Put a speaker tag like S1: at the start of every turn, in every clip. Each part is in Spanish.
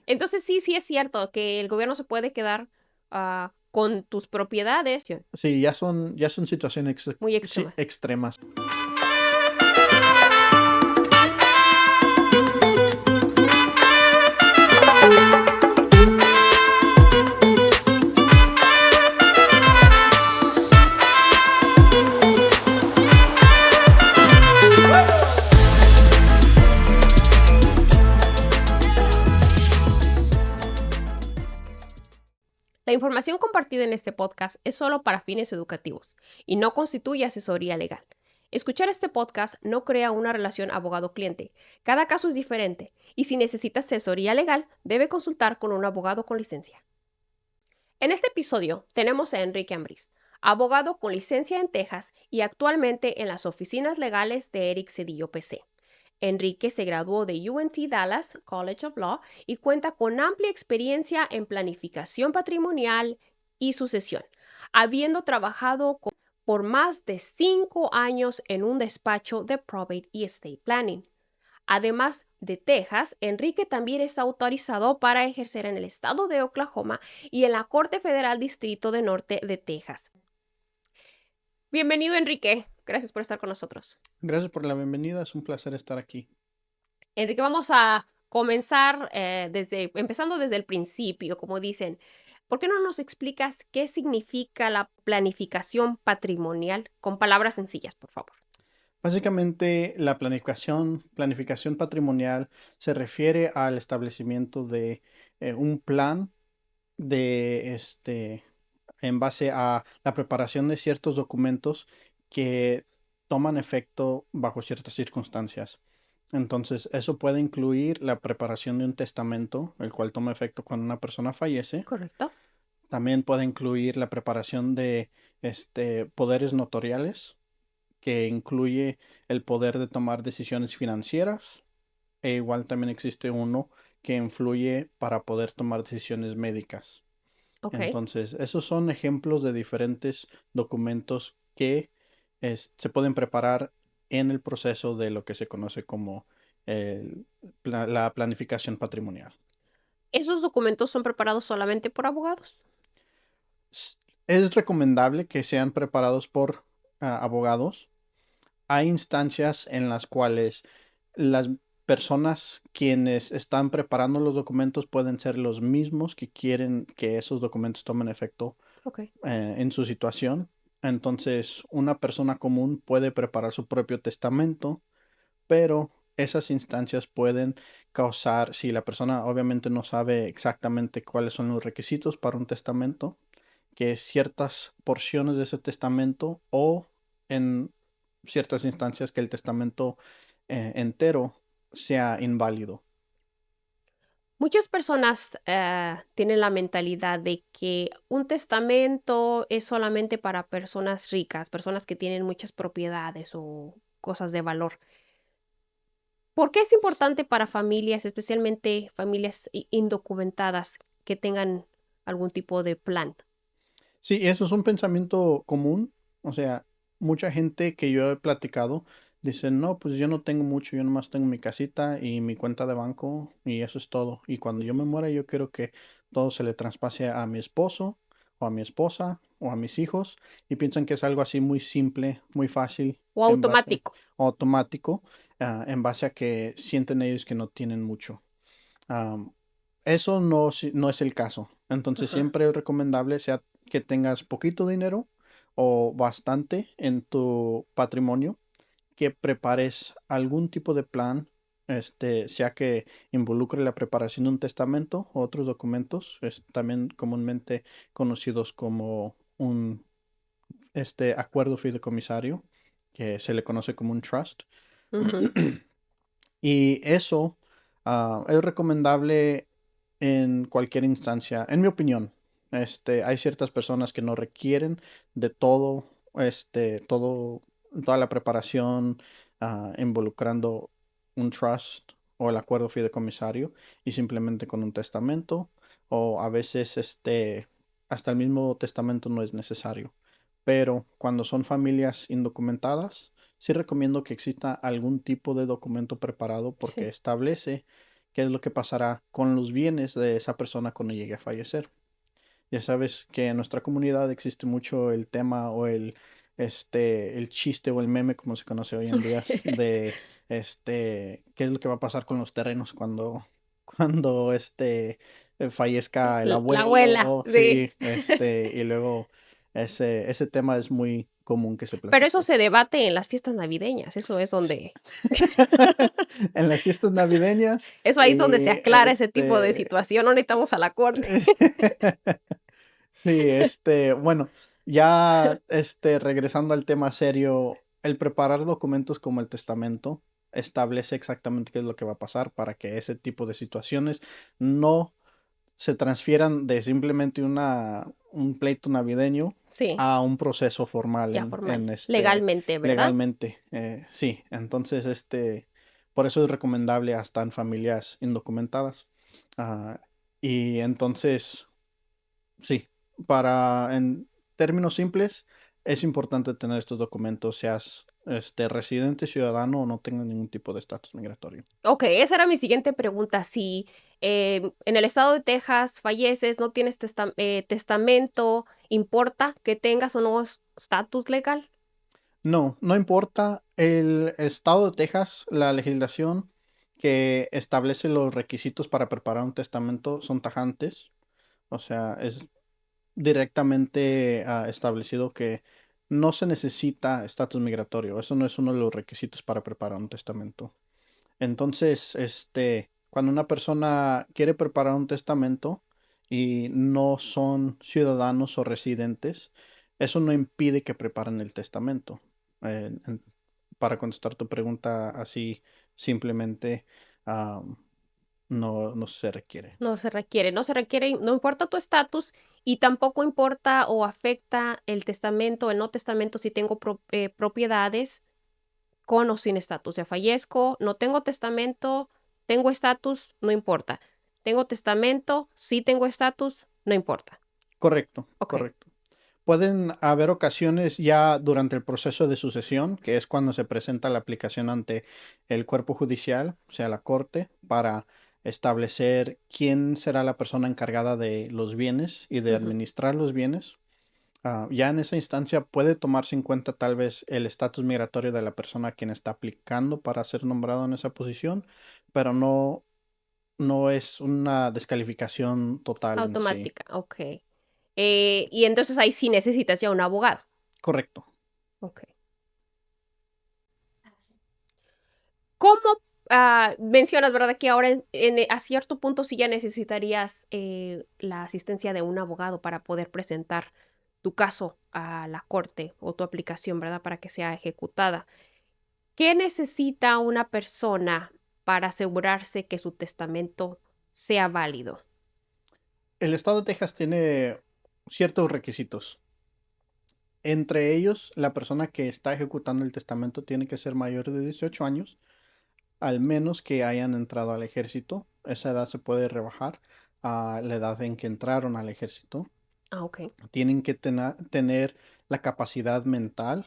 S1: Entonces sí es cierto que el gobierno se puede quedar con tus propiedades
S2: Sí, ya son situaciones
S1: muy
S2: sí,
S1: extremas.
S2: extremas.
S1: La información compartida en este podcast es solo para fines educativos y no constituye asesoría legal. Escuchar este podcast no crea una relación abogado-cliente. Cada caso es diferente y si necesita asesoría legal, debe consultar con un abogado con licencia. En este episodio tenemos a Enrique Ambriz, abogado con licencia en Texas y actualmente en las oficinas legales de Eric Cedillo PC. Enrique se graduó de UNT Dallas College of Law y cuenta con amplia experiencia en planificación patrimonial y sucesión, habiendo trabajado por más de 5 años en un despacho de probate y estate planning. Además de Texas, Enrique también está autorizado para ejercer en el estado de Oklahoma y en la Corte Federal Distrito de Norte de Texas. Bienvenido, Enrique. Gracias por estar con nosotros.
S2: Gracias por la bienvenida, es un placer estar aquí.
S1: Enrique, vamos a comenzar empezando desde el principio, como dicen. ¿Por qué no nos explicas qué significa la planificación patrimonial con palabras sencillas, por favor?
S2: Básicamente, la planificación patrimonial se refiere al establecimiento de un plan de en base a la preparación de ciertos documentos que toman efecto bajo ciertas circunstancias. Entonces, eso puede incluir la preparación de un testamento, el cual toma efecto cuando una persona fallece.
S1: ¿Correcto?
S2: También puede incluir la preparación de poderes notariales, que incluye el poder de tomar decisiones financieras. E igual también existe uno que influye para poder tomar decisiones médicas.
S1: Ok.
S2: Entonces, esos son ejemplos de diferentes documentos que se pueden preparar en el proceso de lo que se conoce como la planificación patrimonial.
S1: ¿Esos documentos son preparados solamente por abogados?
S2: Es recomendable que sean preparados por abogados. Hay instancias en las cuales las personas quienes están preparando los documentos pueden ser los mismos que quieren que esos documentos tomen efecto
S1: Ok.
S2: en su situación. Entonces, una persona común puede preparar su propio testamento, pero esas instancias pueden causar, si la persona obviamente no sabe exactamente cuáles son los requisitos para un testamento, que ciertas porciones de ese testamento o en ciertas instancias que el testamento entero sea inválido.
S1: Muchas personas tienen la mentalidad de que un testamento es solamente para personas ricas, personas que tienen muchas propiedades o cosas de valor. ¿Por qué es importante para familias, especialmente familias indocumentadas, que tengan algún tipo de plan?
S2: Sí, eso es un pensamiento común. O sea, mucha gente que yo he platicado dice, no, pues yo no tengo mucho, yo nomás tengo mi casita y mi cuenta de banco y eso es todo. Y cuando yo me muera, yo quiero que todo se le traspase a mi esposo o a mi esposa o a mis hijos y piensan que es algo así muy simple, muy fácil,
S1: O
S2: en base
S1: automático.
S2: automático, en base a que sienten ellos que no tienen mucho. Am, Eso no, no es el caso. Entonces
S1: Ajá.
S2: siempre es recomendable sea que tengas poquito dinero o bastante en tu patrimonio, que prepares algún tipo de plan, sea que involucre la preparación de un testamento o otros documentos, también comúnmente conocidos como un acuerdo fideicomisario, que se le conoce como un trust.
S1: Ujú.
S2: Y eso es recomendable en cualquier instancia, en mi opinión. Hay ciertas personas que no requieren de todo, toda la preparación involucrando un trust o el acuerdo fideicomisario y simplemente con un testamento, o a veces hasta el mismo testamento no es necesario. Pero cuando son familias indocumentadas, sí recomiendo que exista algún tipo de documento preparado porque
S1: Sí.
S2: establece qué es lo que pasará con los bienes de esa persona cuando llegue a fallecer. Ya sabes que en nuestra comunidad existe mucho el tema o el chiste o el meme, como se conoce hoy en día, de qué es lo que va a pasar con los terrenos cuando, fallezca el
S1: La
S2: abuelo,
S1: abuela,
S2: o
S1: sí.
S2: sí, y luego ese tema es muy común que se
S1: Pero eso
S2: platique.
S1: se debate en las fiestas navideñas, eso es donde
S2: En las fiestas navideñas
S1: eso ahí es donde se
S2: y
S1: aclara ese tipo de situación, no necesitamos a la corte.
S2: Sí, bueno, ya, regresando al tema serio, el preparar documentos como el testamento establece exactamente qué es lo que va a pasar para que ese tipo de situaciones no se transfieran de simplemente un pleito navideño
S1: Sí,
S2: a un proceso formal
S1: ya formal, legalmente, ¿verdad?
S2: legalmente. Sí, entonces, por eso es recomendable hasta en familias indocumentadas. Ah, y entonces, sí, en términos simples, es importante tener estos documentos, seas residente, ciudadano o no tengas ningún tipo de estatus migratorio.
S1: Okey, esa era mi siguiente pregunta, si, en el estado de Texas falleces, no tienes testamento, ¿importa que tengas o no estatus legal?
S2: No, no importa. El estado de Texas, la legislación que establece los requisitos para preparar un testamento son tajantes. O sea, es directamente establecido que no se necesita estatus migratorio. Eso no es uno de los requisitos para preparar un testamento. Entonces, cuando una persona quiere preparar un testamento y no son ciudadanos o residentes, eso no impide que preparen el testamento. Eh, en- para contestar tu pregunta así, simplemente no se requiere.
S1: No se requiere, no importa tu estatus y tampoco importa o afecta el testamento, el no testamento, si tengo propiedades con o sin estatus. Ya fallezco, no tengo testamento, tengo estatus, no importa. Tengo testamento, sí tengo estatus, no importa.
S2: Correcto,
S1: Okey.
S2: correcto. Pueden haber ocasiones ya durante el proceso de sucesión, que es cuando se presenta la aplicación ante el cuerpo judicial, o sea, la corte, para establecer quién será la persona encargada de los bienes y de
S1: Ujú.
S2: administrar los bienes. Ya en esa instancia puede tomarse en cuenta tal vez el estatus migratorio de la persona a quien está aplicando para ser nombrado en esa posición, pero no es una descalificación total en sí.
S1: Automática, okey. Y entonces ahí sí necesitas ya un abogado.
S2: Correcto.
S1: Okey. ¿Cómo, mencionas, verdad, que ahora a cierto punto sí ya necesitarías, la asistencia de un abogado para poder presentar tu caso a la corte o tu aplicación, verdad, para que sea ejecutada? ¿Qué necesita una persona para asegurarse que su testamento sea válido?
S2: El estado de Texas tiene ciertos requisitos. Entre ellos, la persona que está ejecutando el testamento tiene que ser mayor de 18 años, al menos que hayan entrado al ejército. Esa edad se puede rebajar a la edad en que entraron al ejército.
S1: Okey.
S2: Tienen que tener la capacidad mental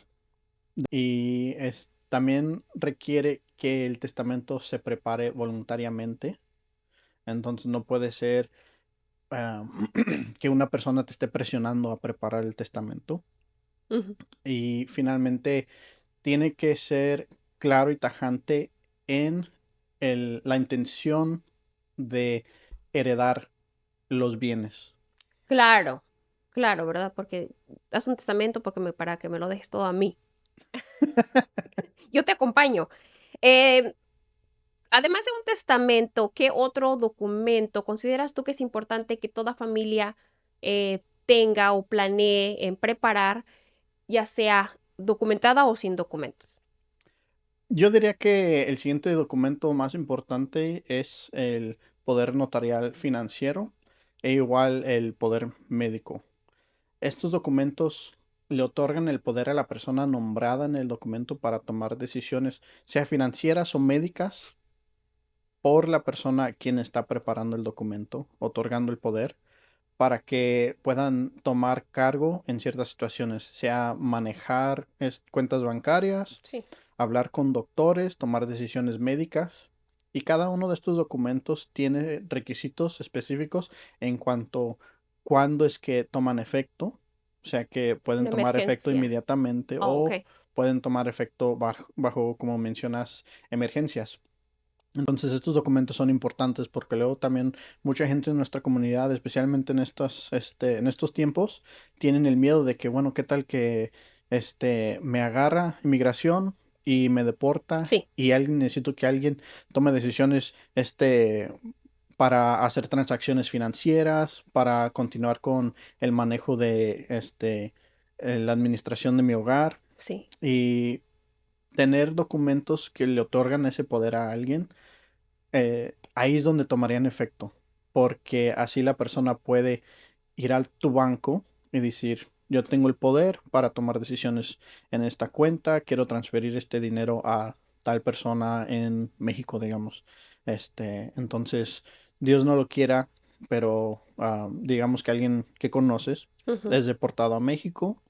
S2: y también requiere que el testamento se prepare voluntariamente. Entonces no puede ser ah, que una persona te esté presionando a preparar el testamento.
S1: Ujú.
S2: Y finalmente tiene que ser claro y tajante en la intención de heredar los bienes.
S1: Claro, claro, ¿verdad? Porque haz un testamento para que me lo dejes todo a mí. Yo te acompaño. Em, Además de un testamento, ¿qué otro documento consideras tú que es importante que toda familia, tenga o planee en preparar, ya sea documentada o sin documentos?
S2: Yo diría que el siguiente documento más importante es el poder notarial financiero e igual el poder médico. Estos documentos le otorgan el poder a la persona nombrada en el documento para tomar decisiones, sea financieras o médicas, por la persona a quien está preparando el documento, otorgando el poder para que puedan tomar cargo en ciertas situaciones, sea manejar cuentas bancarias,
S1: Sí.
S2: hablar con doctores, tomar decisiones médicas. Y cada uno de estos documentos tiene requisitos específicos en cuanto cuándo es que toman efecto, o sea que pueden
S1: Una
S2: tomar efecto
S1: emergencia.
S2: inmediatamente
S1: Oh, ok.
S2: o pueden tomar efecto bajo, como mencionas, emergencias. Entonces estos documentos son importantes porque luego también mucha gente en nuestra comunidad, especialmente en estos tiempos, tienen el miedo de que, bueno, ¿qué tal que me agarra inmigración y me deporta
S1: Sí,
S2: y necesito que alguien tome decisiones para hacer transacciones financieras, para continuar con el manejo de la administración de mi hogar
S1: sí.
S2: y tener documentos que le otorgan ese poder a alguien, ahí es donde tomarían efecto, porque así la persona puede ir a tu banco y decir, yo tengo el poder para tomar decisiones en esta cuenta, quiero transferir este dinero a tal persona en México, digamos. Entonces, Dios no lo quiera, pero digamos que alguien que conoces
S1: Ujú.
S2: es deportado a México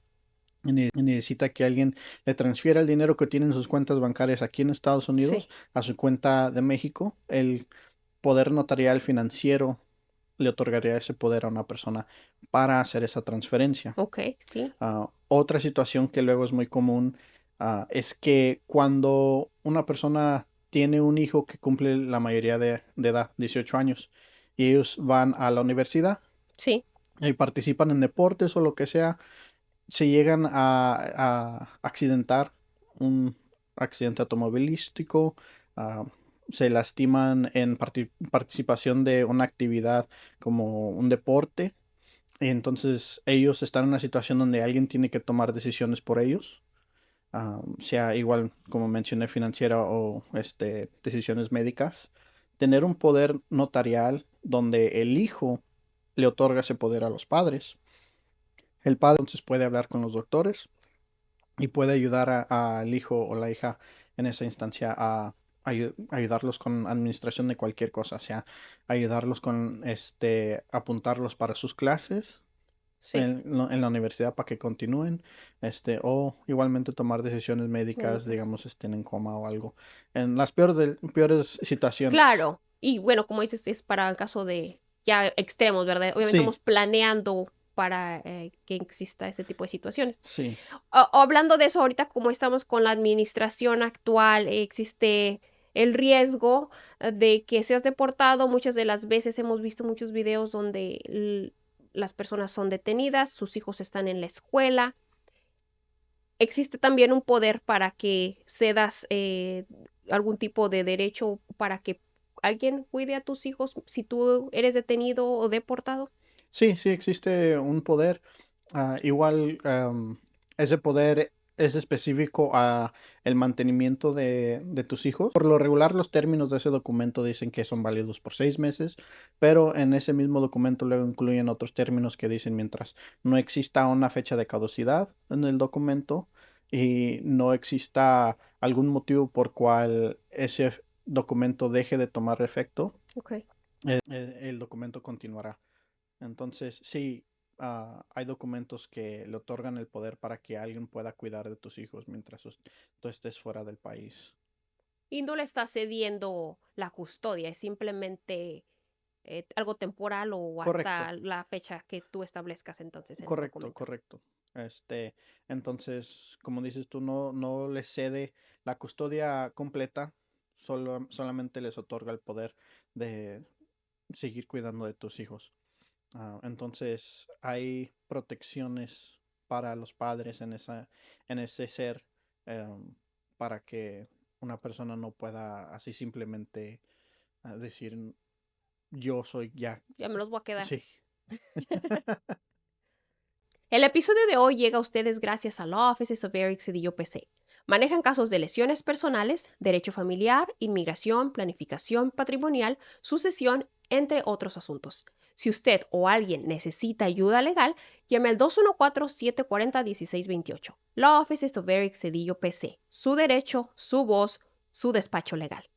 S2: y necesita que alguien le transfiera el dinero que tiene en sus cuentas bancarias aquí en Estados Unidos
S1: Sí.
S2: a su cuenta de México. El poder notarial financiero le otorgaría ese poder a una persona para hacer esa transferencia.
S1: Ok, sí.
S2: Otra situación que luego es muy común es que cuando una persona tiene un hijo que cumple la mayoría de edad, 18 años, y ellos van a la universidad
S1: Sí.
S2: y participan en deportes o lo que sea, se llegan a accidentar, un accidente automovilístico, ah, se lastiman en participación de una actividad como un deporte, y entonces ellos están en una situación donde alguien tiene que tomar decisiones por ellos, sea igual como mencioné financiera o decisiones médicas. Tener un poder notarial donde el hijo le otorga ese poder a los padres. El padre entonces puede hablar con los doctores y puede ayudar al hijo o la hija en esa instancia a ayudarlos con administración de cualquier cosa, o sea, ayudarlos con apuntarlos para sus clases
S1: Sí.
S2: en la universidad para que continúen, o igualmente tomar decisiones médicas,
S1: Médicas.
S2: digamos, estén en coma o algo. En las peores situaciones.
S1: Claro. Y bueno, como dices, es para el caso de ya extremos, ¿verdad? Obviamente
S2: Sí,
S1: estamos planeando para que exista ese tipo de situaciones.
S2: sí,
S1: Hablando de eso, ahorita como estamos con la administración actual, existe el riesgo de que seas deportado. Muchas de las veces hemos visto muchos videos donde las personas son detenidas, sus hijos están en la escuela. Existe también un poder para que cedas algún tipo de derecho para que alguien cuide a tus hijos si tú eres detenido o deportado.
S2: sí, sí existe un poder. Igual ese poder es específico a el mantenimiento de tus hijos. Por lo regular, los términos de ese documento dicen que son válidos por 6 meses, pero en ese mismo documento luego incluyen otros términos que dicen mientras no exista una fecha de caducidad en el documento y no exista algún motivo por cual ese documento deje de tomar efecto,
S1: Ok.
S2: el documento continuará. Entonces, sí, hay documentos que le otorgan el poder para que alguien pueda cuidar de tus hijos mientras tú estés fuera del país.
S1: Y no le estás cediendo la custodia, es simplemente algo temporal o
S2: Correcto,
S1: hasta la fecha que tú establezcas entonces en el
S2: correcto,
S1: documento.
S2: correcto. Entonces, como dices tú, no les cede la custodia completa, solamente les otorga el poder de seguir cuidando de tus hijos. Entonces, hay protecciones para los padres en ese ser, em, para que una persona no pueda así simplemente decir yo soy ya.
S1: Ya me los voy a quedar.
S2: Sí,
S1: El episodio de hoy llega a ustedes gracias a Law Offices of Eric Cedillo PC. Manejan casos de lesiones personales, derecho familiar, inmigración, planificación patrimonial, sucesión, entre otros asuntos. Si usted o alguien necesita ayuda legal, llame al 214-740-1628. Law Offices of Eric Cedillo PC. Su derecho, su voz, su despacho legal.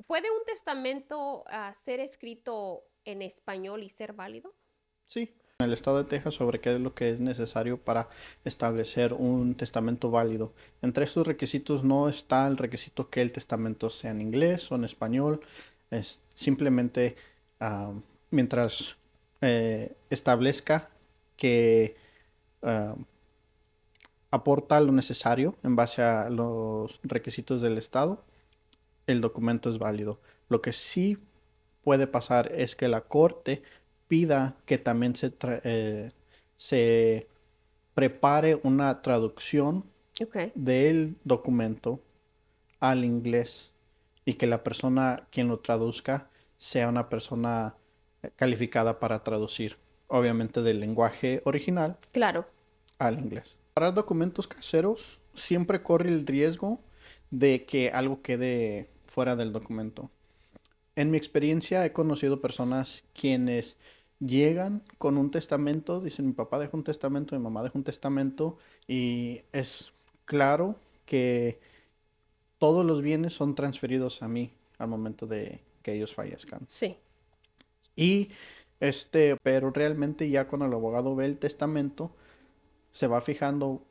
S1: ¿Puede un testamento ser escrito en español y ser válido?
S2: sí. en el estado de Texas sobre qué es lo que es necesario para establecer un testamento válido. Entre estos requisitos no está el requisito que el testamento sea en inglés o en español. Es simplemente ah, mientras establezca que ah, aporta lo necesario en base a los requisitos del estado, el documento es válido. Lo que sí puede pasar es que la corte pida que también se prepare una traducción
S1: Ok.
S2: del documento al inglés y que la persona quien lo traduzca sea una persona calificada para traducir, obviamente del lenguaje original
S1: Claro.
S2: al inglés. Para documentos caseros siempre corre el riesgo de que algo quede fuera del documento. En mi experiencia he conocido personas quienes llegan con un testamento, dicen mi papá dejó un testamento, mi mamá dejó un testamento y es claro que todos los bienes son transferidos a mí al momento de que ellos fallezcan.
S1: Sí.
S2: Y pero realmente ya cuando el abogado ve el testamento, se va fijando,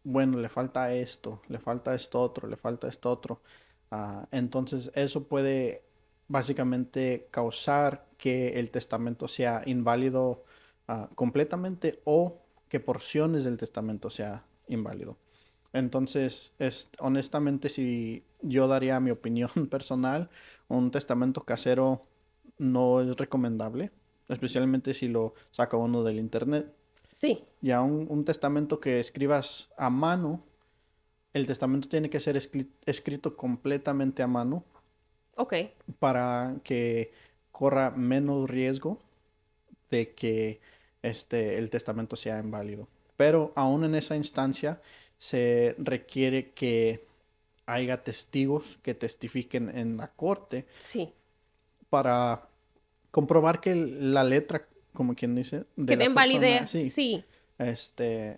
S2: bueno, le falta esto, le falta esto otro, le falta esto otro. Entonces eso puede básicamente causar que el testamento sea inválido completamente o que porciones del testamento sea inválido. Entonces, honestamente, si yo daría mi opinión personal, un testamento casero no es recomendable, especialmente si lo saca uno del internet.
S1: Sí.
S2: Ya un testamento que escribas a mano, el testamento tiene que ser escrito completamente a mano
S1: Ok.
S2: para que corra menos riesgo de que el testamento sea inválido. Pero aún en esa instancia se requiere que haya testigos que testifiquen en la corte
S1: Sí.
S2: para comprobar que la letra, como quien dice, de
S1: Que
S2: la
S1: den
S2: persona,
S1: validez.
S2: sí.
S1: Sí.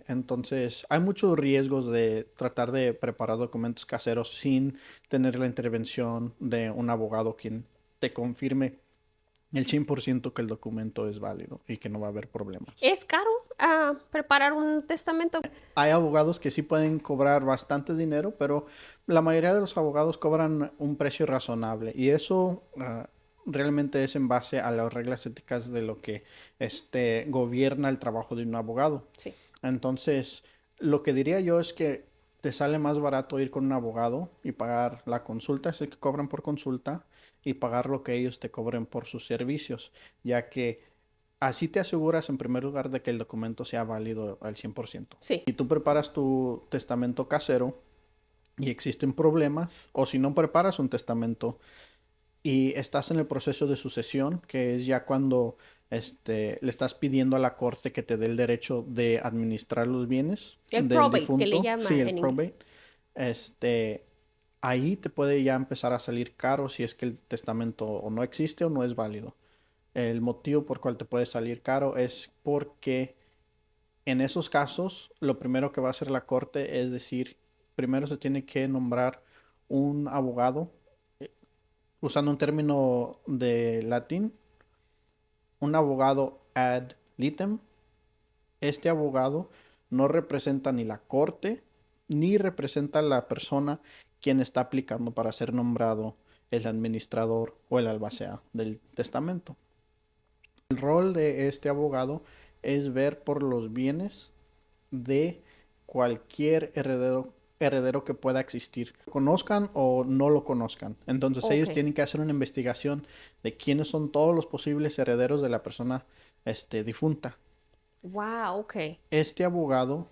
S2: Entonces, hay muchos riesgos de tratar de preparar documentos caseros sin tener la intervención de un abogado quien te confirme el 100% que el documento es válido y que no va a haber problemas.
S1: ¿Es caro preparar un testamento?
S2: Hay abogados que sí pueden cobrar bastante dinero, pero la mayoría de los abogados cobran un precio razonable y eso realmente es en base a las reglas éticas de lo que gobierna el trabajo de un abogado.
S1: Sí.
S2: Entonces, lo que diría yo es que te sale más barato ir con un abogado y pagar la consulta, es el que cobran por consulta, y pagar lo que ellos te cobren por sus servicios, ya que así te aseguras en primer lugar de que el documento sea válido al 100%.
S1: Sí.
S2: Si tú preparas tu testamento casero y existen problemas, o si no preparas un testamento y estás en el proceso de sucesión, que es ya cuando le estás pidiendo a la corte que te dé el derecho de administrar los bienes
S1: El
S2: del
S1: probate, que le
S2: difunto,
S1: llama
S2: sí, el
S1: en inglés.
S2: probate, ahí te puede ya empezar a salir caro si es que el testamento o no existe o no es válido. El motivo por cual te puede salir caro es porque en esos casos lo primero que va a hacer la corte es decir, primero se tiene que nombrar un abogado usando un término de latín, un abogado ad litem. Este abogado no representa ni la corte, ni representa a la persona quien está aplicando para ser nombrado el administrador o el albacea del testamento. El rol de este abogado es ver por los bienes de cualquier heredero que pueda existir, conozcan o no lo conozcan. Entonces ellos
S1: Ok.
S2: tienen que hacer una investigación de quiénes son todos los posibles herederos de la persona difunta.
S1: Wow, ok.
S2: Este abogado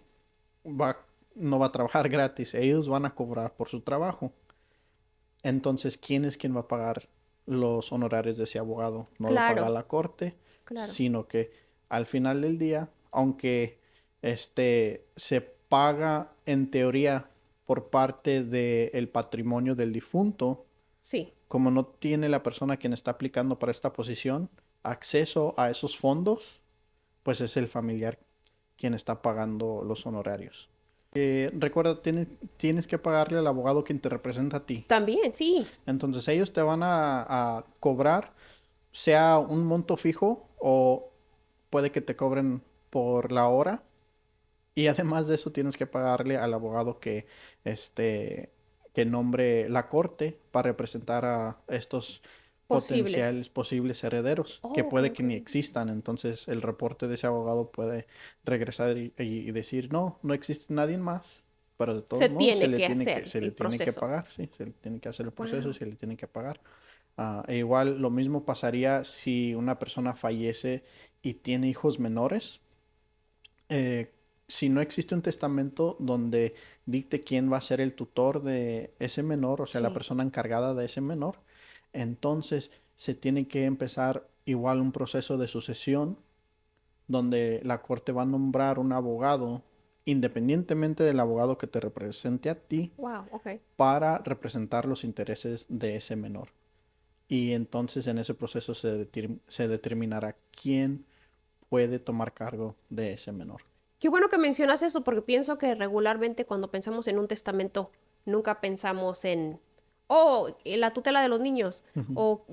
S2: va, no va a trabajar gratis, ellos van a cobrar por su trabajo. Entonces, ¿quién es quien va a pagar los honorarios de ese abogado? No lo paga
S1: Claro,
S2: la corte,
S1: claro.
S2: sino que al final del día, aunque se paga en teoría por parte del patrimonio del difunto,
S1: Sí.
S2: como no tiene la persona quien está aplicando para esta posición acceso a esos fondos, pues es el familiar quien está pagando los honorarios. Recuerda, tienes que pagarle al abogado quien te representa a ti.
S1: También, sí.
S2: Entonces ellos te van a cobrar, sea un monto fijo o puede que te cobren por la hora y además de eso tienes que pagarle al abogado este, que nombre la corte para representar a estos
S1: Posibles.
S2: potenciales posibles herederos, que
S1: Oh,
S2: puede que
S1: ok.
S2: ni existan. Entonces el reporte de ese abogado puede regresar y decir, no, no existe nadie más. Pero de todos
S1: Se
S2: modos
S1: tiene que hacer
S2: se le
S1: el
S2: tiene que
S1: proceso.
S2: pagar, sí, se le tiene que hacer el proceso,
S1: Wow.
S2: se le tiene que pagar. E igual lo mismo pasaría si una persona fallece y tiene hijos menores. eh, si no existe un testamento donde dicte quién va a ser el tutor de ese menor, o sea, la
S1: Sí.
S2: persona encargada de ese menor, entonces se tiene que empezar igual un proceso de sucesión donde la corte va a nombrar un abogado, independientemente del abogado que te represente a ti,
S1: Wow, ok.
S2: para representar los intereses de ese menor. Y entonces en ese proceso se determinará quién puede tomar cargo de ese menor.
S1: Qué bueno que mencionas eso, porque pienso que regularmente cuando pensamos en un testamento, nunca pensamos en, oh, la tutela de los niños,
S2: Ujú.
S1: o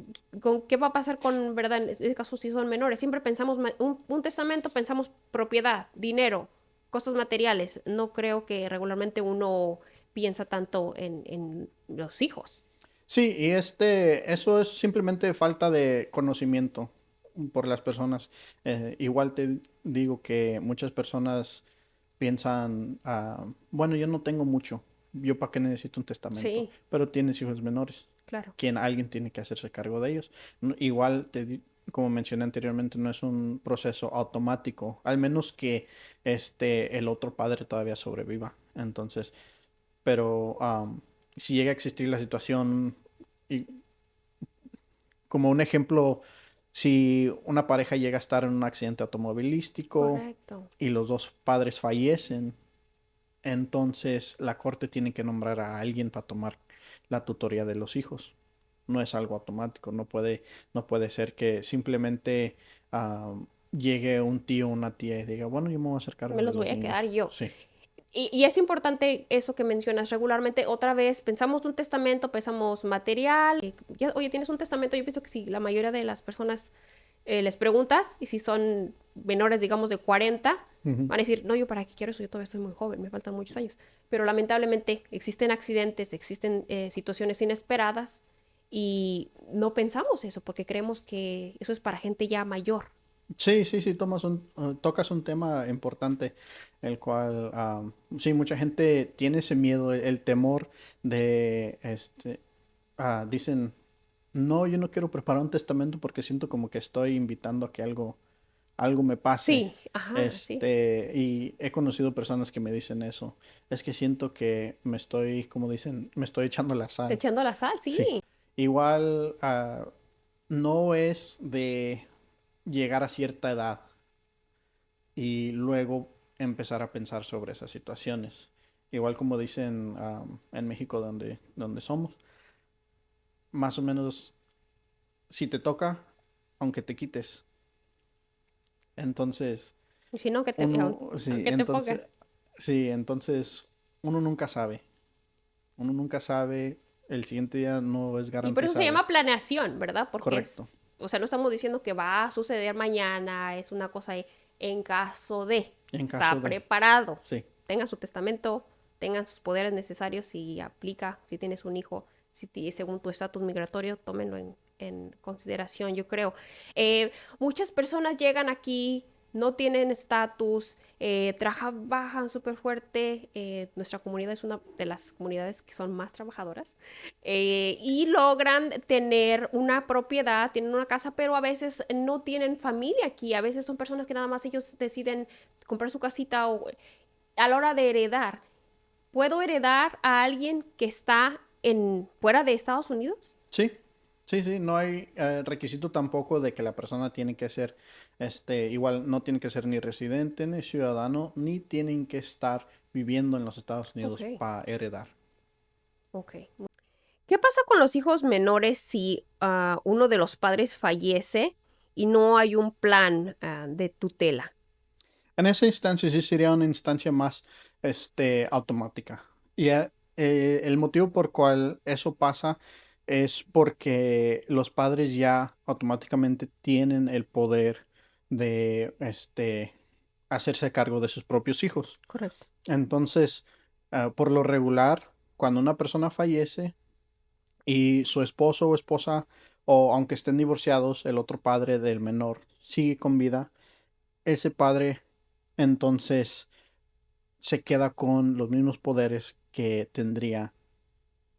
S1: con qué va a pasar con, ¿verdad? En este caso, si son menores. Siempre pensamos, un testamento, pensamos propiedad, dinero, cosas materiales. No creo que regularmente uno piensa tanto en los hijos.
S2: Sí, y eso es simplemente falta de conocimiento por las personas. Igual te digo que muchas personas piensan, bueno, yo no tengo mucho, yo para qué necesito un testamento,
S1: Sí,
S2: pero tienes hijos menores,
S1: claro.
S2: alguien tiene que hacerse cargo de ellos. Igual, como mencioné anteriormente, no es un proceso automático, al menos que el otro padre todavía sobreviva. Entonces, pero si llega a existir la situación, y como un ejemplo, si una pareja llega a estar en un accidente automovilístico
S1: Correcto.
S2: y los dos padres fallecen, entonces la corte tiene que nombrar a alguien para tomar la tutoría de los hijos. No es algo automático, no puede ser que simplemente llegue un tío o una tía y diga, bueno, yo me voy a hacer
S1: Me
S2: cargo de
S1: los voy
S2: los
S1: a quedar
S2: niños.
S1: yo.
S2: Sí,
S1: Y es importante eso que mencionas regularmente. Otra vez, pensamos un testamento, pensamos material. Oye, ¿tienes un testamento? Yo pienso que si la mayoría de las personas les preguntas, y si son menores, digamos, de 40
S2: ujú.
S1: van a decir, no, yo para qué quiero eso, yo todavía soy muy joven, me faltan muchos años. Pero lamentablemente existen accidentes, existen situaciones inesperadas y no pensamos eso porque creemos que eso es para gente ya mayor.
S2: Sí, sí, sí, tocas un tema importante, el cual, sí, mucha gente tiene ese miedo, el temor de, dicen, no, yo no quiero preparar un testamento porque siento como que estoy invitando a que algo me pase.
S1: Sí, ajá, sí.
S2: Y he conocido personas que me dicen eso. Es que siento que me estoy, como dicen, me estoy echando la sal.
S1: Echando la sal,
S2: Sí.
S1: sí.
S2: Igual, no es de llegar a cierta edad y luego empezar a pensar sobre esas situaciones. Igual como dicen en México donde somos, más o menos si te toca, aunque te quites. Entonces,
S1: Y si no,
S2: uno, sí,
S1: aunque te pongas.
S2: entonces uno nunca sabe. Uno nunca sabe, el siguiente día no es
S1: Y por eso se
S2: garantizado.
S1: llama planeación, ¿verdad? Porque
S2: Correcto.
S1: es, o sea, no estamos diciendo que va a suceder mañana, es una cosa en caso de,
S2: En caso
S1: está
S2: de,
S1: preparado.
S2: sí.
S1: Tengan su testamento, tengan sus poderes necesarios si aplica, si tienes un hijo, según tu estatus migratorio, tómenlo en consideración, yo creo. Muchas personas llegan aquí, no tienen estatus, trabajan súper fuerte. Nuestra comunidad es una de las comunidades que son más trabajadoras y logran tener una propiedad, tienen una casa, pero a veces no tienen familia aquí. A veces son personas que nada más ellos deciden comprar su casita o a la hora de heredar. ¿Puedo heredar a alguien que está fuera de Estados Unidos?
S2: Sí, sí, sí, no hay requisito tampoco de que la persona tiene que ser, igual no tiene que ser ni residente, ni ciudadano, ni tienen que estar viviendo en los Estados
S1: Ok,
S2: Unidos para heredar.
S1: ok. ¿Qué pasa con los hijos menores si uno de los padres fallece y no hay un plan de tutela?
S2: En esa instancia sí sería una instancia más, automática. Y el motivo por cual eso pasa es porque los padres ya automáticamente tienen el poder de hacerse cargo de sus propios hijos.
S1: Correcto.
S2: Entonces, por lo regular, cuando una persona fallece y su esposo o esposa, o aunque estén divorciados, el otro padre del menor sigue con vida, ese padre entonces se queda con los mismos poderes que tendría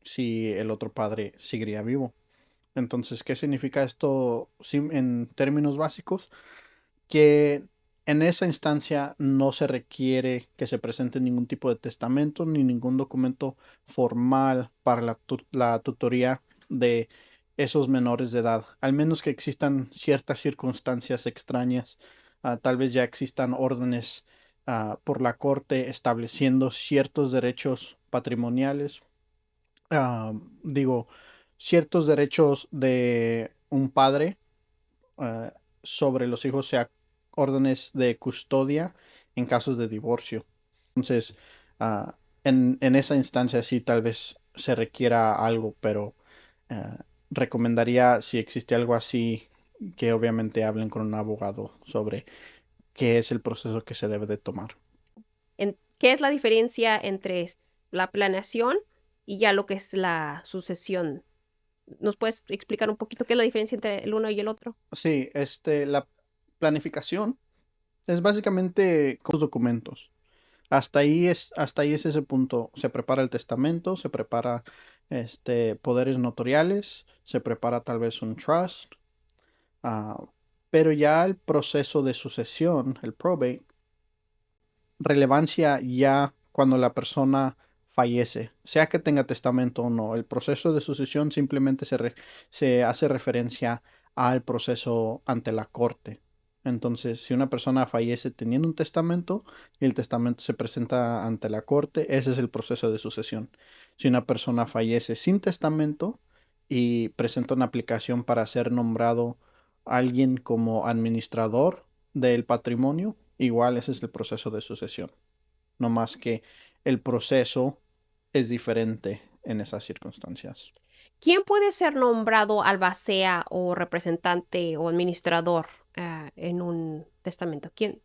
S2: si el otro padre seguiría vivo. Entonces, ¿qué significa esto en términos básicos? Que en esa instancia no se requiere que se presente ningún tipo de testamento ni ningún documento formal para la tutoría de esos menores de edad, al menos que existan ciertas circunstancias extrañas. Tal vez ya existan órdenes por la corte estableciendo ciertos derechos patrimoniales, ah, digo, ciertos derechos de un padre ah, sobre los hijos, sea órdenes de custodia en casos de divorcio. Entonces, en esa instancia sí tal vez se requiera algo, pero recomendaría, si existe algo así, que obviamente hablen con un abogado sobre qué es el proceso que se debe de tomar.
S1: ¿Qué es la diferencia entre la planeación y ya lo que es la sucesión? ¿Nos puedes explicar un poquito qué es la diferencia entre el uno y el otro?
S2: Sí, la planificación es básicamente con los documentos. Hasta ahí es ese punto. Se prepara el testamento, se prepara poderes notariales, se prepara tal vez un trust, ah, pero ya el proceso de sucesión, el probate, relevancia ya cuando la persona fallece, sea que tenga testamento o no. El proceso de sucesión simplemente se hace referencia al proceso ante la corte. Entonces, si una persona fallece teniendo un testamento y el testamento se presenta ante la corte, ese es el proceso de sucesión. Si una persona fallece sin testamento y presenta una aplicación para ser nombrado alguien como administrador del patrimonio, igual ese es el proceso de sucesión. No más que el proceso es diferente en esas circunstancias.
S1: ¿Quién puede ser nombrado albacea o representante o administrador en un testamento? ¿Quién?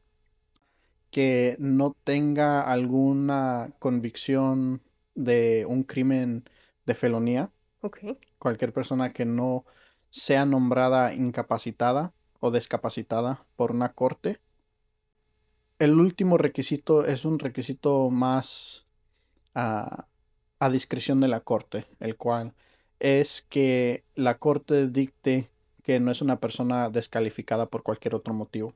S2: Que no tenga alguna convicción de un crimen de felonía.
S1: Ok.
S2: Cualquier persona que no sea nombrada incapacitada o descapacitada por una corte. El último requisito es un requisito más a, a discreción de la corte, el cual es que la corte dicte que no es una persona descalificada por cualquier otro motivo.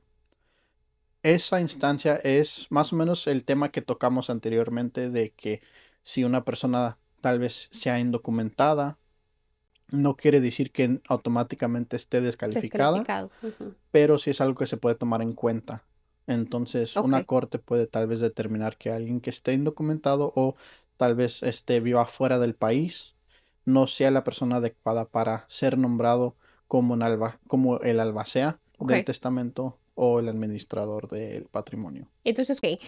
S2: Esa instancia es más o menos el tema que tocamos anteriormente de que si una persona tal vez sea indocumentada, no quiere decir que automáticamente esté descalificada,
S1: Descalificado. Ujú.
S2: pero sí es algo que se puede tomar en cuenta. Entonces,
S1: Ok.
S2: una corte puede tal vez determinar que alguien que esté indocumentado o tal vez viva fuera del país no sea la persona adecuada para ser nombrado como, como el albacea del
S1: Ok.
S2: testamento o el administrador del patrimonio.
S1: Entonces, ok.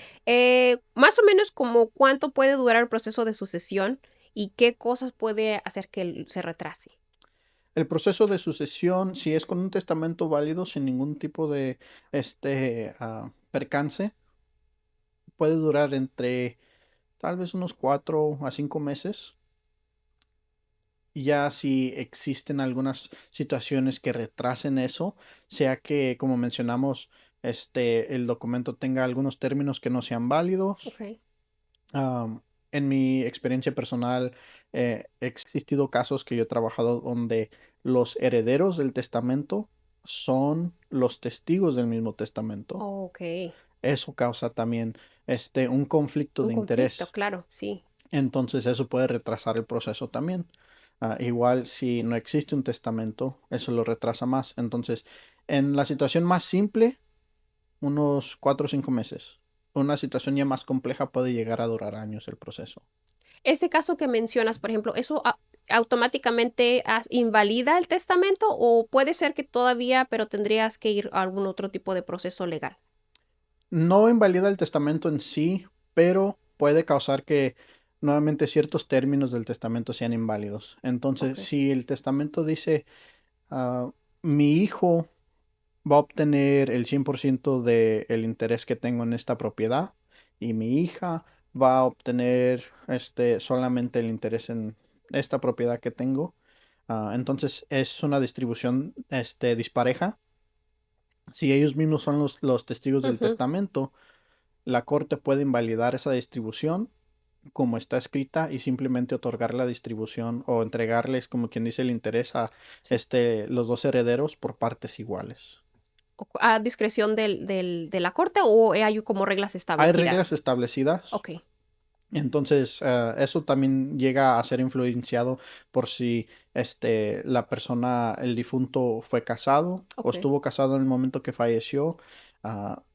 S1: Más o menos como cuánto puede durar el proceso de sucesión y qué cosas puede hacer que se retrase.
S2: El proceso de sucesión, si es con un testamento válido, sin ningún tipo de percance, puede durar entre tal vez unos 4 a 5 meses. Ya si existen algunas situaciones que retrasen eso, sea que, como mencionamos, el documento tenga algunos términos que no sean válidos.
S1: Ok.
S2: En mi experiencia personal, he existido casos que yo he trabajado donde los herederos del testamento son los testigos del mismo testamento.
S1: Ok.
S2: Eso causa también un conflicto
S1: Un
S2: de
S1: conflicto,
S2: interés.
S1: claro, sí.
S2: Entonces eso puede retrasar el proceso también. Igual si no existe un testamento, eso lo retrasa más. Entonces, en la situación más simple, unos 4 o 5 meses. Una situación ya más compleja puede llegar a durar años el proceso.
S1: Este caso que mencionas, por ejemplo, ¿eso automáticamente invalida el testamento o puede ser que todavía, pero tendrías que ir a algún otro tipo de proceso legal?
S2: No invalida el testamento en sí, pero puede causar que nuevamente ciertos términos del testamento sean inválidos. Entonces,
S1: Ok.
S2: si el testamento dice, mi hijo va a obtener el 100% del interés que tengo en esta propiedad y mi hija va a obtener solamente el interés en esta propiedad que tengo. Entonces es una distribución dispareja. Si ellos mismos son los testigos del
S1: Ujú.
S2: testamento, la corte puede invalidar esa distribución como está escrita y simplemente otorgar la distribución o entregarles, como quien dice, el interés a
S1: Sí.
S2: los dos herederos por partes iguales.
S1: ¿A discreción de la corte o hay como reglas
S2: Hay reglas
S1: establecidas?
S2: establecidas.
S1: Ok,
S2: Entonces, eso también llega a ser influenciado por si la persona, el difunto, fue casado o
S1: ok.
S2: estuvo casado en el momento que falleció,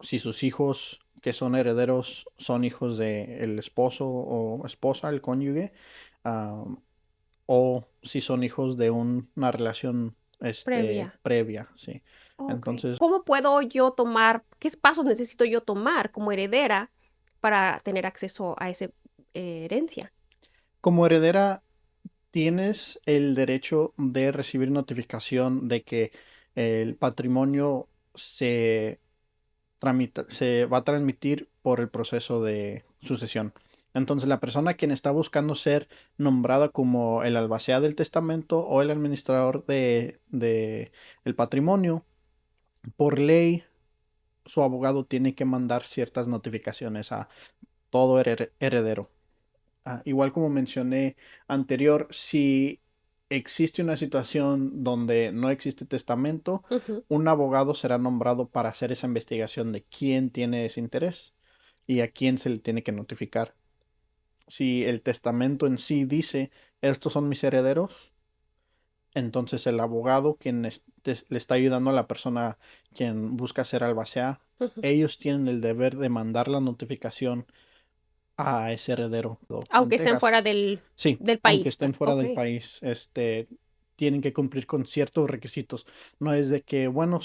S2: si sus hijos que son herederos son hijos del esposo o esposa, el cónyuge, ah, o si son hijos de una relación
S1: Previa.
S2: previa, sí.
S1: Ok.
S2: Entonces,
S1: ¿Cómo puedo yo tomar, qué pasos necesito yo tomar como heredera para tener acceso a esa herencia?
S2: como heredera, tienes el derecho de recibir notificación de que el patrimonio se va a transmitir por el proceso de sucesión. Entonces, la persona quien está buscando ser nombrada como el albacea del testamento o el administrador de el patrimonio, por ley, su abogado tiene que mandar ciertas notificaciones a todo heredero. Igual como mencioné anterior, si existe una situación donde no existe testamento,
S1: Ujú.
S2: un abogado será nombrado para hacer esa investigación de quién tiene ese interés y a quién se le tiene que notificar. Si el testamento en sí dice, estos son mis herederos, entonces el abogado quien le está ayudando a la persona quien busca ser albacea,
S1: Ujú.
S2: ellos tienen el deber de mandar la notificación a ese heredero en
S1: Aunque estén
S2: Texas.
S1: fuera del,
S2: Sí,
S1: del
S2: aunque
S1: país.
S2: estén fuera
S1: Ok.
S2: del país, tienen que cumplir con ciertos requisitos. No es de que, bueno,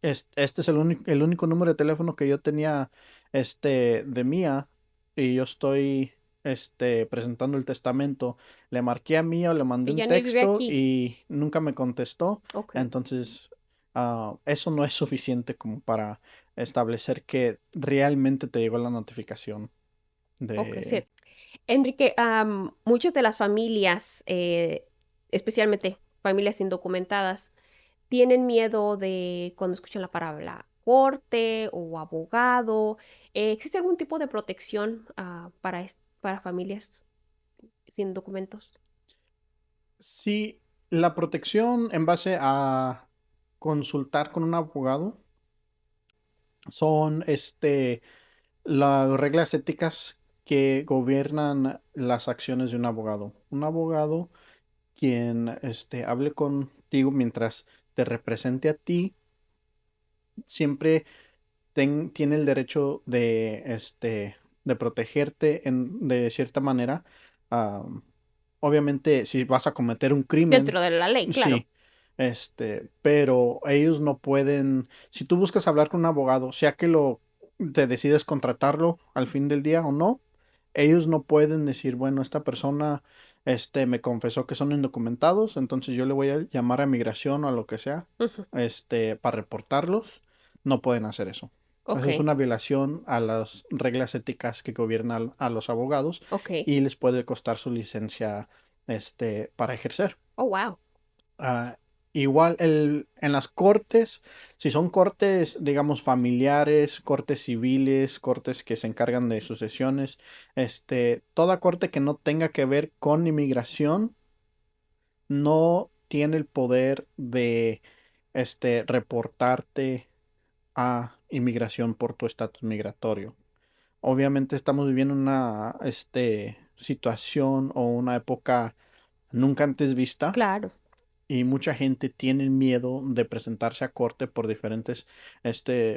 S2: este es el único número de teléfono que yo tenía, de Mía, y yo estoy, presentando el testamento. Le marqué a Mía o le mandé
S1: Y
S2: un
S1: ya ni vive
S2: texto
S1: aquí.
S2: y nunca me contestó.
S1: Ok.
S2: Entonces, eso no es suficiente como para establecer que realmente te llegó la notificación
S1: Ok, sí.
S2: de...
S1: Enrique, muchas de las familias, especialmente familias indocumentadas, tienen miedo de cuando escuchan la palabra corte o abogado. ¿Existe algún tipo de protección para familias sin documentos?
S2: Sí, la protección en base a consultar con un abogado son las reglas éticas que gobiernan las acciones de un abogado. Un abogado quien hable contigo mientras te represente a ti, siempre tiene el derecho de protegerte de cierta manera. Am, Obviamente, si vas a cometer un crimen,
S1: Dentro de la ley, claro.
S2: sí, pero ellos no pueden, si tú buscas hablar con un abogado, sea que te decides contratarlo al fin del día o no, ellos no pueden decir, bueno, esta persona, me confesó que son indocumentados, entonces yo le voy a llamar a migración o a lo que sea,
S1: Ujú.
S2: para reportarlos. No pueden hacer eso.
S1: Ok,
S2: Eso es una violación a las reglas éticas que gobiernan a los abogados
S1: ok.
S2: y les puede costar su licencia, para ejercer.
S1: Oh, wow.
S2: Ah, Igual en las cortes, si son cortes, digamos, familiares, cortes civiles, cortes que se encargan de sucesiones, toda corte que no tenga que ver con inmigración no tiene el poder de, reportarte a inmigración por tu estatus migratorio. Obviamente estamos viviendo una, situación o una época nunca antes vista
S1: Claro.
S2: y mucha gente tiene miedo de presentarse a corte por diferentes,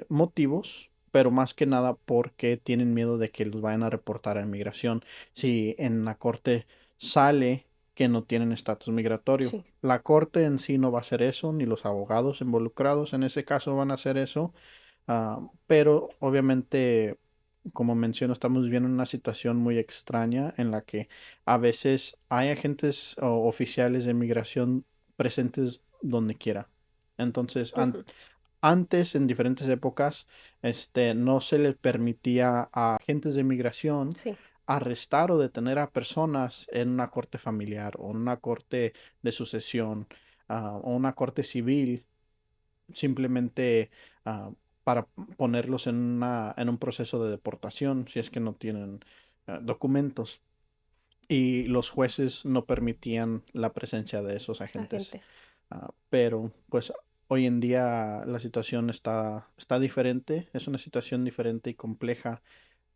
S2: motivos, pero más que nada porque tienen miedo de que los vayan a reportar a inmigración si en la corte sale que no tienen estatus migratorio.
S1: Sí.
S2: La corte en sí no va a hacer eso, ni los abogados involucrados en ese caso van a hacer eso. Pero obviamente, como menciono, estamos viviendo una situación muy extraña en la que a veces hay agentes o oficiales de migración presentes donde quiera. Entonces,
S1: Ujú.
S2: antes, en diferentes épocas, no se les permitía a agentes de migración
S1: Sí.
S2: arrestar o detener a personas en una corte familiar o en una corte de sucesión, o una corte civil, simplemente ah, para ponerlos en un proceso de deportación si es que no tienen documentos. Y los jueces no permitían la presencia de esos agentes.
S1: Agentes.
S2: Pero pues hoy en día la situación está diferente, es una situación diferente y compleja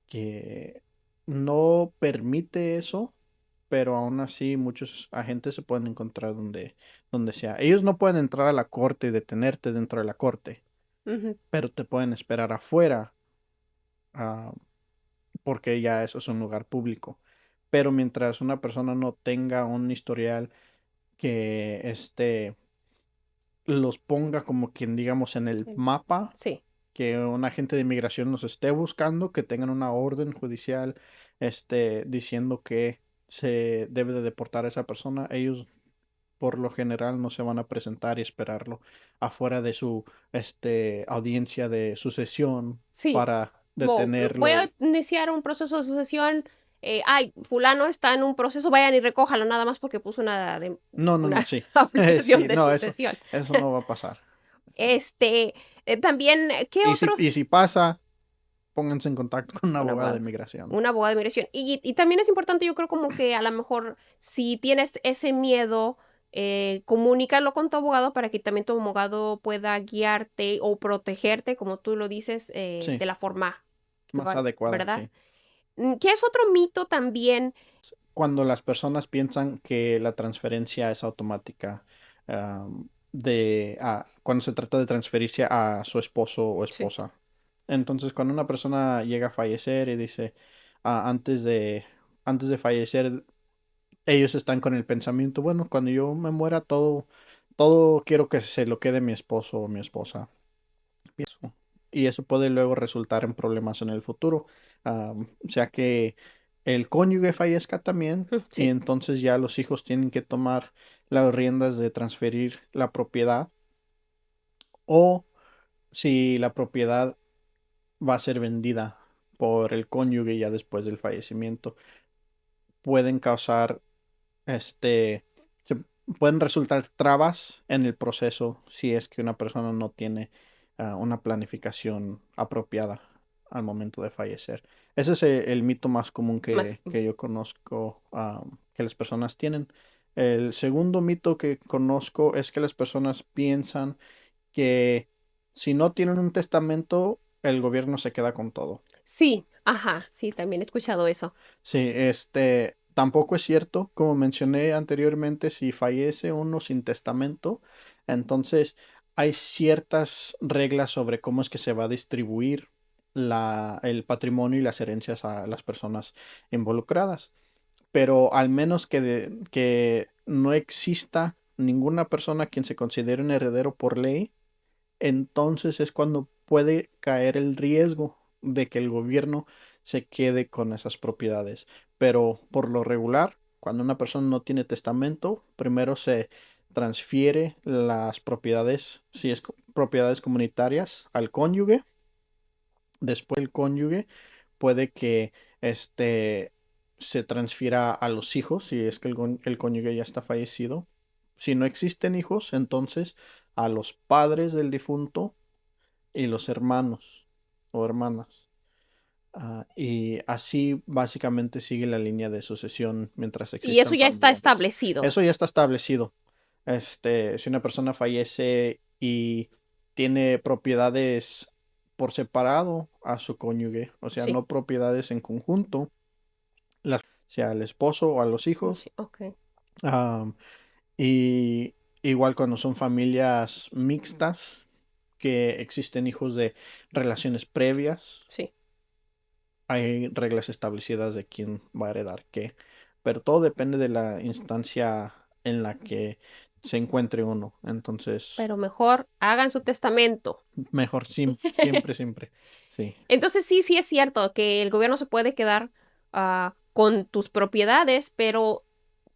S2: que no permite eso, pero aún así muchos agentes se pueden encontrar donde sea. Ellos no pueden entrar a la corte y detenerte dentro de la corte,
S1: Ujú.
S2: pero te pueden esperar afuera, ah, porque ya eso es un lugar público. Pero mientras una persona no tenga un historial que los ponga como quien digamos en el mapa,
S1: Sí.
S2: que un agente de inmigración los esté buscando, que tengan una orden judicial, diciendo que se debe de deportar a esa persona, ellos por lo general no se van a presentar y esperarlo afuera de su, audiencia de sucesión
S1: Sí.
S2: para
S1: Como voy
S2: detenerlo.
S1: a iniciar un proceso de sucesión. Ay, fulano está en un proceso, vayan y recójalo nada más porque puso
S2: No, no, no,
S1: una
S2: sí.
S1: aplicación
S2: Sí,
S1: de
S2: no,
S1: sucesión.
S2: eso no va a pasar.
S1: También, ¿qué
S2: Y si,
S1: otro?
S2: y si pasa, pónganse en contacto con un
S1: Un
S2: abogado de
S1: abogado.
S2: inmigración.
S1: Un abogado de migración. Y también es importante, yo creo, como que a lo mejor si tienes ese miedo, comunícalo con tu abogado para que también tu abogado pueda guiarte o protegerte, como tú lo dices,
S2: Sí,
S1: de la forma que
S2: más adecuada,
S1: ¿verdad?
S2: sí.
S1: ¿Qué es otro mito también?
S2: Cuando las personas piensan que la transferencia es automática, cuando se trata de transferirse a su esposo o
S1: Sí.
S2: esposa. Entonces, cuando una persona llega a fallecer y dice, antes de fallecer, ellos están con el pensamiento, bueno, cuando yo me muera, todo quiero que se lo quede mi esposo o mi esposa. Y eso puede luego resultar en problemas en el futuro, ya que el cónyuge fallezca también y
S1: Sí.
S2: entonces ya los hijos tienen que tomar las riendas de transferir la propiedad, o si la propiedad va a ser vendida por el cónyuge ya después del fallecimiento, pueden causar se pueden resultar trabas en el proceso si es que una persona no tiene una planificación apropiada al momento de fallecer. Ese es el mito más común
S1: Más.
S2: que yo conozco, que las personas tienen. El segundo mito que conozco es que las personas piensan que si no tienen un testamento, el gobierno se queda con todo.
S1: Sí, ajá, sí, también he escuchado eso.
S2: Sí, tampoco es cierto. Como mencioné anteriormente, si fallece uno sin testamento, entonces hay ciertas reglas sobre cómo es que se va a distribuir el patrimonio y las herencias a las personas involucradas. Pero al menos que no exista ninguna persona a quien se considere un heredero por ley, entonces es cuando puede caer el riesgo de que el gobierno se quede con esas propiedades. Pero por lo regular, cuando una persona no tiene testamento, primero se transfiere las propiedades, si es propiedades comunitarias, al cónyuge. Después el cónyuge puede que se transfiera a los hijos, si es que el cónyuge ya está fallecido. Si no existen hijos, entonces a los padres del difunto y los hermanos o hermanas. Y así básicamente sigue la línea de sucesión mientras
S1: Y eso
S2: existan
S1: ya está
S2: familiares.
S1: establecido.
S2: Eso ya está establecido. Si una persona fallece y tiene propiedades por separado a su cónyuge, o sea,
S1: Sí,
S2: no propiedades en conjunto, sea al esposo o a los hijos,
S1: sí, ok.
S2: ah, y igual cuando son familias mixtas, que existen hijos de relaciones previas,
S1: Sí.
S2: hay reglas establecidas de quién va a heredar qué, pero todo depende de la instancia en la que se encuentre uno. Entonces,
S1: Pero mejor hagan su testamento.
S2: mejor siempre, siempre. Sí,
S1: Entonces sí, sí es cierto que el gobierno se puede quedar con tus propiedades, pero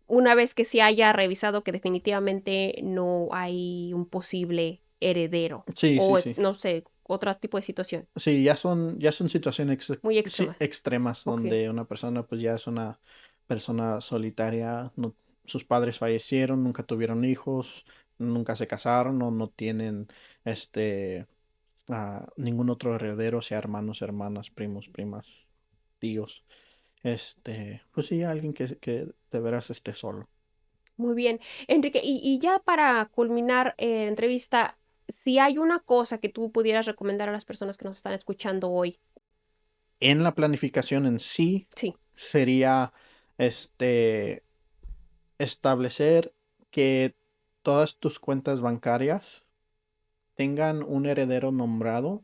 S1: una vez que se haya revisado que definitivamente no hay un posible heredero
S2: Sí, sí,
S1: o,
S2: sí.
S1: no sé, otro tipo de situación
S2: Sí, ya son situaciones
S1: muy
S2: sí,
S1: extrema.
S2: extremas
S1: Ok,
S2: donde una persona pues ya es una persona solitaria, sus padres fallecieron, nunca tuvieron hijos, nunca se casaron o no tienen este ningún otro heredero, sea hermanos, hermanas, primos, primas, tíos. Pues sí, alguien que de veras esté solo.
S1: muy bien. Enrique, y ya para culminar la entrevista, si hay una cosa que tú pudieras recomendar a las personas que nos están escuchando hoy.
S2: En la planificación en sí
S1: Sí,
S2: sería establecer que todas tus cuentas bancarias tengan un heredero nombrado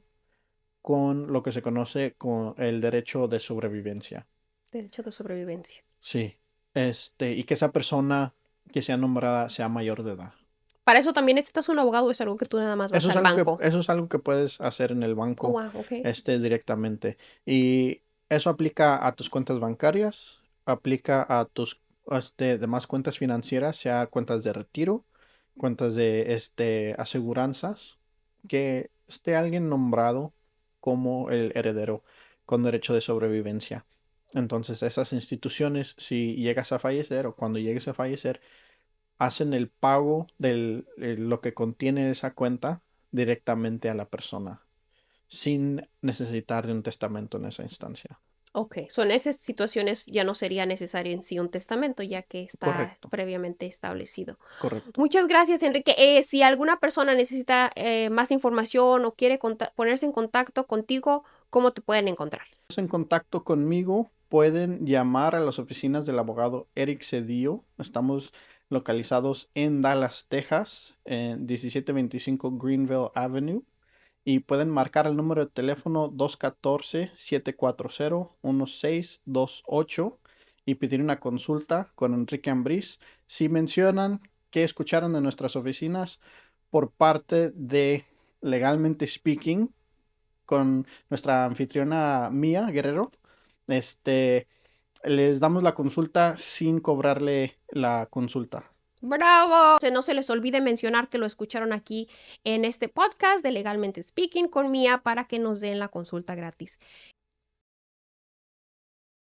S2: con lo que se conoce como el derecho de sobrevivencia.
S1: derecho de sobrevivencia.
S2: Sí. Y que esa persona que sea nombrada sea mayor de edad.
S1: Para eso también necesitas un abogado, o es algo que tú nada más vas al banco.
S2: Eso es algo que puedes hacer en el
S1: Oh,
S2: banco,
S1: wow, ok.
S2: directamente. Y eso aplica a tus cuentas bancarias, aplica a tus, demás cuentas financieras, sea cuentas de retiro, cuentas de, aseguranzas, que esté alguien nombrado como el heredero con derecho de sobrevivencia. Entonces, esas instituciones, si llegas a fallecer o cuando llegues a fallecer, hacen el pago de lo que contiene esa cuenta directamente a la persona, sin necesitar de un testamento en esa instancia.
S1: Ok, en esas situaciones ya no sería necesario en sí un testamento, ya que está
S2: Correcto,
S1: previamente establecido.
S2: correcto.
S1: Muchas gracias, Enrique. Si alguna persona necesita más información o quiere ponerse en contacto contigo, ¿cómo te pueden encontrar?
S2: En contacto conmigo, pueden llamar a las oficinas del abogado Eric Cedillo. Estamos localizados en Dallas, Texas, en 1725 Greenville Avenue. Y pueden marcar el número de teléfono 214-740-1628 y pedir una consulta con Enrique Ambriz. Si mencionan que escucharon de nuestras oficinas por parte de Legalmente Speaking con nuestra anfitriona Mía Guerrero, este, les damos la consulta sin cobrarle la consulta.
S1: ¡Bravo! No se les olvide mencionar que lo escucharon aquí en este podcast de Legalmente Speaking con Mía para que nos den la consulta gratis.